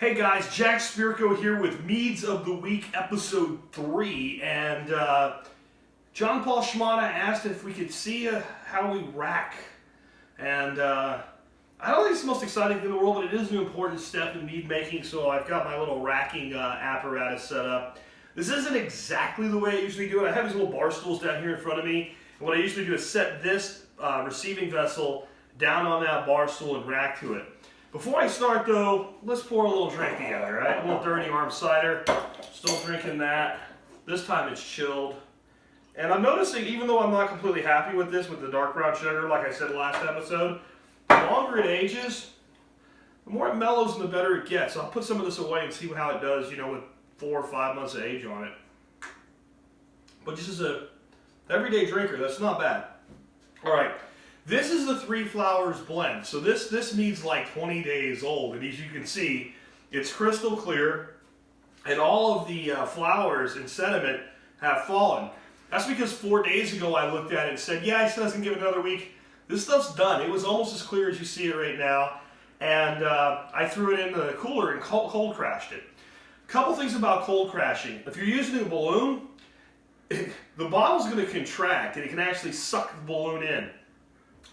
Hey guys, Jack Spirko here with Meads of the Week, episode 3, and John Paul Schmana asked if we could see how we rack, and I don't think it's the most exciting thing in the world, but it is an important step in mead making, so I've got my little racking apparatus set up. This isn't exactly the way I usually do it. I have these little bar stools down here in front of me, and what I usually do is set this receiving vessel down on that bar stool and rack to it. Before I start though, let's pour a little drink together, right? A little Dirty Arm cider, still drinking that. This time it's chilled. And I'm noticing, even though I'm not completely happy with this, with the dark brown sugar, like I said last episode, the longer it ages, the more it mellows and the better it gets. I'll put some of this away and see how it does, you know, with 4 or 5 months of age on it. But just as a everyday drinker, that's not bad. All right. This is the Three Flowers blend. So this mead's like 20 days old, and as you can see, it's crystal clear, and all of the flowers and sediment have fallen. That's because 4 days ago I looked at it and said, yeah, it says I can give it another week. This stuff's done. It was almost as clear as you see it right now, and I threw it in the cooler and cold crashed it. A couple things about cold crashing. If you're using a balloon, the bottle's going to contract, and it can actually suck the balloon in.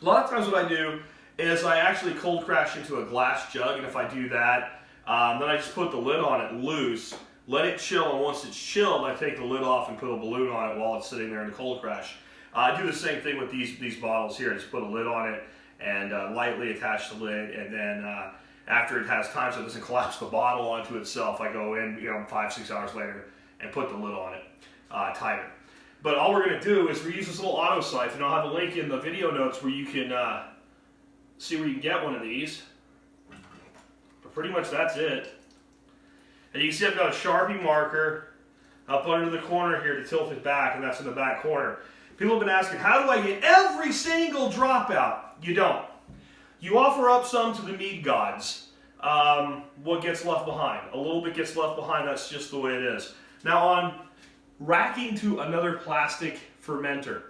A lot of times what I do is I actually cold crash into a glass jug, and if I do that, then I just put the lid on it loose, let it chill, and once it's chilled, I take the lid off and put a balloon on it while it's sitting there in the cold crash. I do the same thing with these bottles here. I just put a lid on it and lightly attach the lid, and then after it has time so it doesn't collapse the bottle onto itself, I go in, 5-6 hours later and put the lid on it, tight it. But all we're going to do is we use this little auto siphon. I'll have a link in the video notes where you can see where you can get one of these. But pretty much that's it. And you can see I've got a Sharpie marker up under the corner here to tilt it back, and that's in the back corner. People have been asking, how do I get every single drop out? You don't. You offer up some to the mead gods. What gets left behind? A little bit gets left behind. That's just the way it is. Now on racking to another plastic fermenter.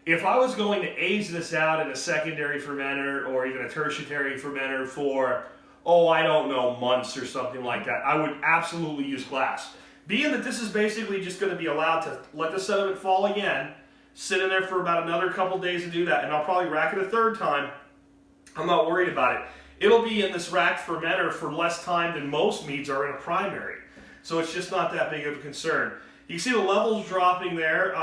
If I was going to age this out in a secondary fermenter or even a tertiary fermenter for, I don't know, months or something like that, I would absolutely use glass. Being that this is basically just going to be allowed to let the sediment fall again, sit in there for about another couple days to do that, and I'll probably rack it a third time, I'm not worried about it. It'll be in this racked fermenter for less time than most meads are in a primary. So it's just not that big of a concern. You can see the levels dropping there.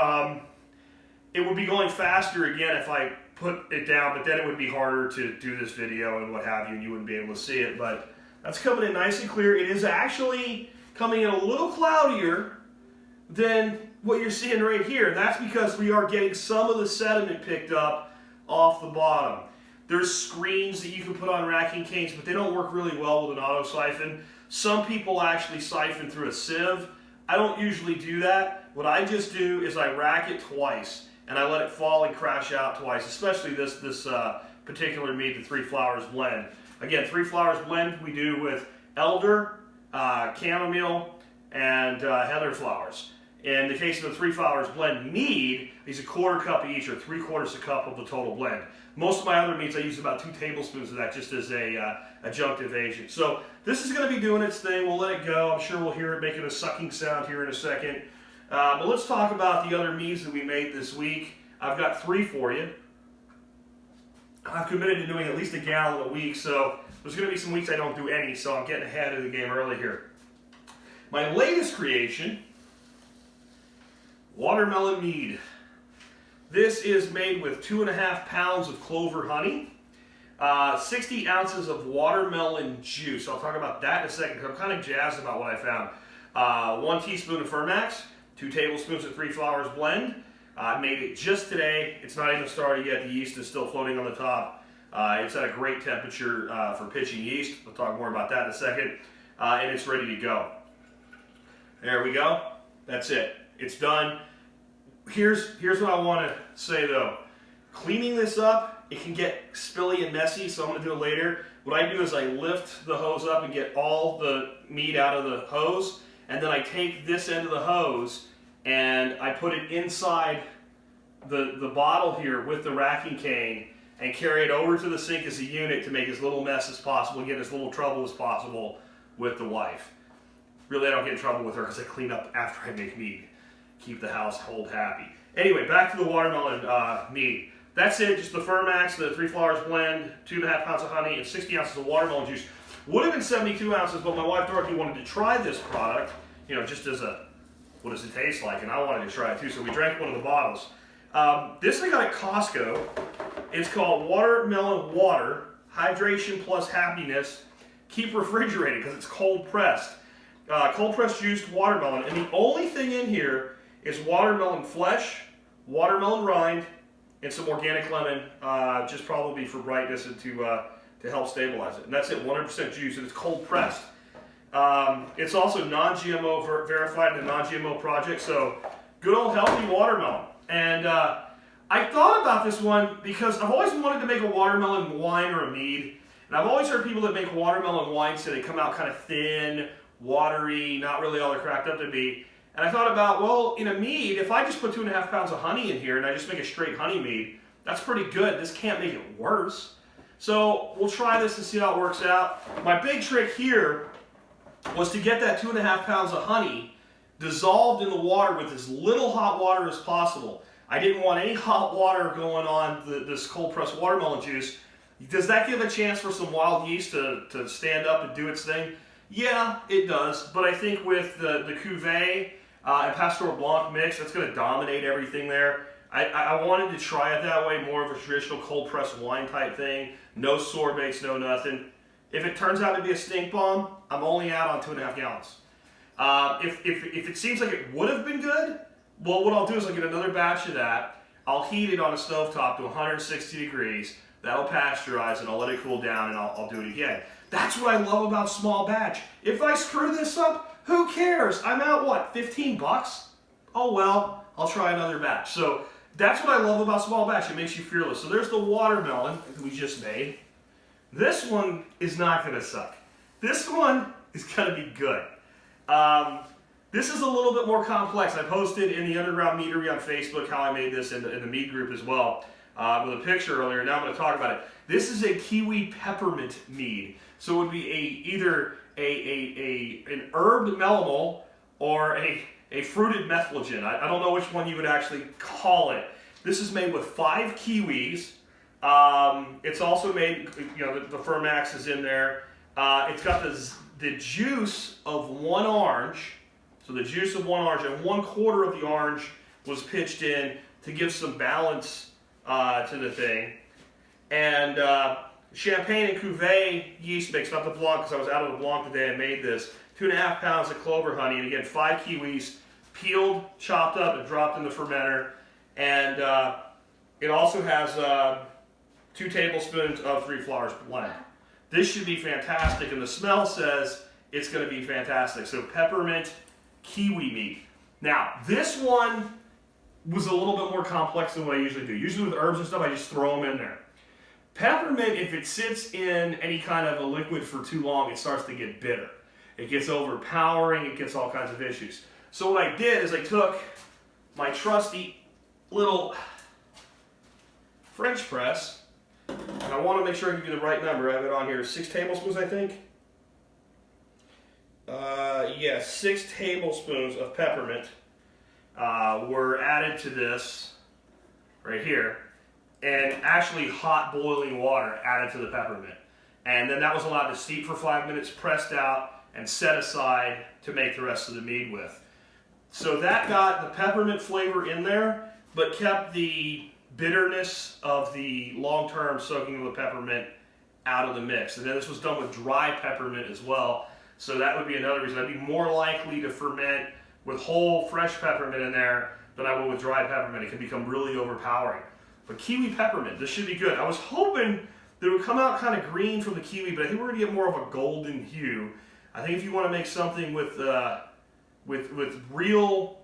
It would be going faster again if I put it down, but then it would be harder to do this video and what have you, and you wouldn't be able to see it. But that's coming in nice and clear. It is actually coming in a little cloudier than what you're seeing right here. That's because we are getting some of the sediment picked up off the bottom. There's screens that you can put on racking canes, but they don't work really well with an auto siphon. Some people actually siphon through a sieve. I don't usually do that. What I just do is I rack it twice, and I let it fall and crash out twice, especially this particular mead, the Three Flowers blend. Again, Three Flowers blend we do with elder, chamomile, and heather flowers. In the case of the Three Flowers blend mead, these are 1/4 cup each, or 3/4 a cup of the total blend. Most of my other meads, I use about 2 tablespoons of that just as a adjunctive agent. So this is going to be doing its thing. We'll let it go. I'm sure we'll hear it making a sucking sound here in a second. But let's talk about the other meads that we made this week. I've got 3 for you. I've committed to doing at least a gallon a week, so there's going to be some weeks I don't do any, so I'm getting ahead of the game early here. My latest creation, watermelon mead. This is made with 2.5 pounds of clover honey, 60 ounces of watermelon juice. I'll talk about that in a second because I'm kind of jazzed about what I found. 1 teaspoon of Fermax, 2 tablespoons of Three Flowers blend. I made it just today. It's not even started yet. The yeast is still floating on the top. It's at a great temperature for pitching yeast. We'll talk more about that in a second. And it's ready to go. There we go. That's it. It's done. Here's what I want to say though. Cleaning this up, it can get spilly and messy, so I'm going to do it later. What I do is I lift the hose up and get all the mead out of the hose, and then I take this end of the hose and I put it inside the bottle here with the racking cane and carry it over to the sink as a unit to make as little mess as possible, get as little trouble as possible with the wife. Really, I don't get in trouble with her because I clean up after I make mead. Keep the household happy. Anyway, back to the watermelon mead. That's it, just the Fermax, the 3 flowers blend, 2.5 pounds of honey, and 60 ounces of watermelon juice. Would have been 72 ounces, but my wife Dorothy wanted to try this product, you know, just as a, what does it taste like? And I wanted to try it too, so we drank one of the bottles. This I got at Costco. It's called Watermelon Water, Hydration Plus Happiness. Keep refrigerated because it's cold pressed. Cold pressed juiced watermelon, and the only thing in here is watermelon flesh, watermelon rind, and some organic lemon, just probably for brightness and to help stabilize it. And that's it, 100% juice, and it's cold pressed. It's also non-GMO verified in the non-GMO project, so good old healthy watermelon. And I thought about this one because I've always wanted to make a watermelon wine or a mead, and I've always heard people that make watermelon wine say they come out kind of thin, watery, not really all they're cracked up to be. And I thought about, well, in a mead, if I just put 2.5 pounds of honey in here and I just make a straight honey mead, that's pretty good. This can't make it worse. So we'll try this and see how it works out. My big trick here was to get that 2.5 pounds of honey dissolved in the water with as little hot water as possible. I didn't want any hot water going on this cold pressed watermelon juice. Does that give a chance for some wild yeast to stand up and do its thing? Yeah, it does. But I think with the Cuvée and Pastoral Blanc mix, that's going to dominate everything there. I wanted to try it that way, more of a traditional cold pressed wine type thing. No sorbates, no nothing. If it turns out to be a stink bomb, I'm only out on 2.5 gallons. If it seems like it would have been good, well, what I'll do is I'll get another batch of that. I'll heat it on a stovetop to 160 degrees. That'll pasteurize and I'll let it cool down and I'll do it again. That's what I love about small batch. If I screw this up, who cares? I'm out, what, 15 bucks? Oh well, I'll try another batch. So that's what I love about small batch. It makes you fearless. So there's the watermelon that we just made. This one is not going to suck. This one is going to be good. This is a little bit more complex. I posted in the Underground Meadery on Facebook how I made this in the Mead group as well with a picture earlier. Now I'm going to talk about it. This is a Kiwi Peppermint mead. So it would be either an herbed melomel or a fruited methylogen. I don't know which one you would actually call it. This is made with 5 kiwis. It's also made, you know, the Fermax is in there. It's got the juice of 1 orange. So the juice of 1 orange, and 1/4 of the orange was pitched in to give some balance to the thing. And Champagne and Cuvée yeast mix, not the Blanc, because I was out of the Blanc today and made this. 2.5 pounds of clover honey, and again, 5 kiwis, peeled, chopped up, and dropped in the fermenter. And it also has 2 tablespoons of 3 flowers blend. This should be fantastic, and the smell says it's going to be fantastic. So peppermint kiwi mead. Now, this one was a little bit more complex than what I usually do. Usually with herbs and stuff, I just throw them in there. Peppermint, if it sits in any kind of a liquid for too long, it starts to get bitter. It gets overpowering, it gets all kinds of issues. So what I did is I took my trusty little French press, and I want to make sure I give you the right number. I have it on here, 6 tablespoons, I think. Yeah, 6 tablespoons of peppermint were added to this right here, and actually hot boiling water added to the peppermint. And then that was allowed to steep for 5 minutes, pressed out, and set aside to make the rest of the mead with. So that got the peppermint flavor in there, but kept the bitterness of the long-term soaking of the peppermint out of the mix. And then this was done with dry peppermint as well. So that would be another reason. I'd be more likely to ferment with whole fresh peppermint in there than I would with dry peppermint. It can become really overpowering. But kiwi peppermint, this should be good. I was hoping that it would come out kind of green from the kiwi, but I think we're going to get more of a golden hue. I think if you want to make something with real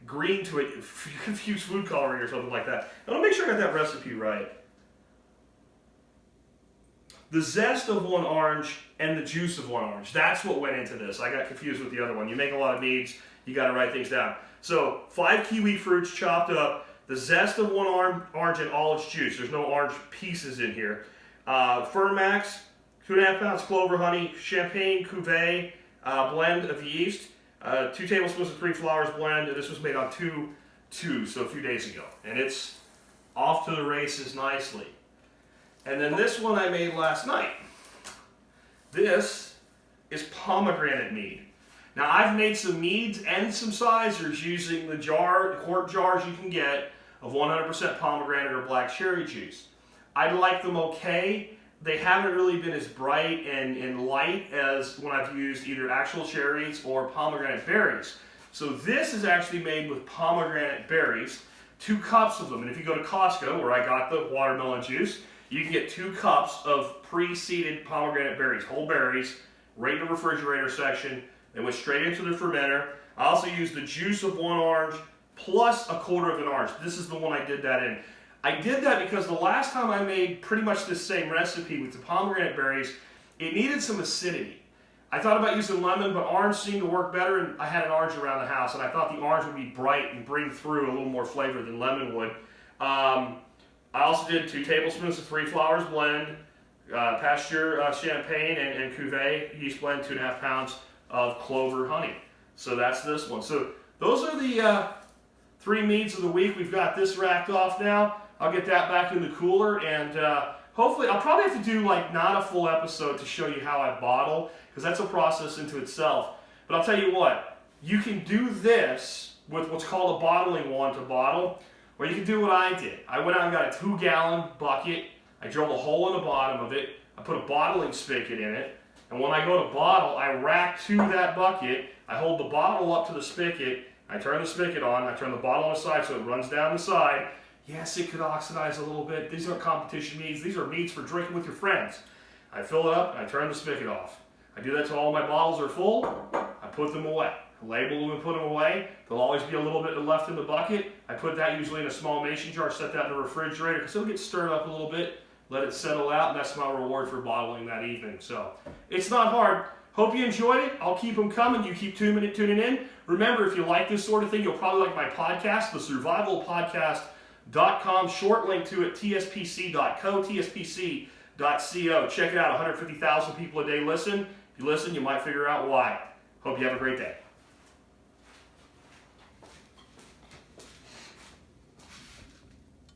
green to it, if you could use food coloring or something like that. I want to make sure I got that recipe right. The zest of 1 orange and the juice of 1 orange. That's what went into this. I got confused with the other one. You make a lot of meads, you got to write things down. So 5 kiwi fruits chopped up, the zest of 1 orange and all its juice. There's no orange pieces in here. Fermax, 2.5 pounds clover honey, champagne cuvee blend of yeast, 2 tablespoons of 3 flowers blend. This was made on 2/2, so a few days ago. And it's off to the races nicely. And then this one I made last night. This is pomegranate mead. Now I've made some meads and some sizers using the quart jars you can get of 100% pomegranate or black cherry juice. I like them okay. They haven't really been as bright and light as when I've used either actual cherries or pomegranate berries. So this is actually made with pomegranate berries, 2 cups of them. And if you go to Costco, where I got the watermelon juice, you can get 2 cups of pre-seeded pomegranate berries, whole berries, right in the refrigerator section. They went straight into the fermenter. I also used the juice of 1 orange plus 1/4 of an orange. This is the one I did that in. I did that because the last time I made pretty much the same recipe with the pomegranate berries, it needed some acidity. I thought about using lemon, but orange seemed to work better, and I had an orange around the house, and I thought the orange would be bright and bring through a little more flavor than lemon would. I also did 2 tablespoons of 3 flowers blend, pasture champagne and cuvee yeast blend, 2.5 pounds of clover honey. So that's this one. So those are the 3 meads of the week. We've got this racked off now. I'll get that back in the cooler, and hopefully I'll probably have to do like not a full episode to show you how I bottle, because that's a process into itself. But I'll tell you what, you can do this with what's called a bottling wand to bottle, or you can do what I did. I went out and got a 2-gallon bucket. I drilled a hole in the bottom of it. I put a bottling spigot in it, and when I go to bottle, I rack to that bucket. I hold the bottle up to the spigot. I turn the spigot on. I turn the bottle on the side so it runs down the side. Yes, it could oxidize a little bit. These aren't competition meads. These are meads for drinking with your friends. I fill it up and I turn the spigot off. I do that till all my bottles are full. I put them away. I label them and put them away. There'll always be a little bit left in the bucket. I put that usually in a small mason jar, set that in the refrigerator because it'll get stirred up a little bit. Let it settle out, and that's my reward for bottling that evening. So it's not hard. Hope you enjoyed it. I'll keep them coming. You keep tuning in. Remember, if you like this sort of thing, you'll probably like my podcast, the survivalpodcast.com. Short link to it, tspc.co, tspc.co. Check it out. 150,000 people a day listen. If you listen, you might figure out why. Hope you have a great day.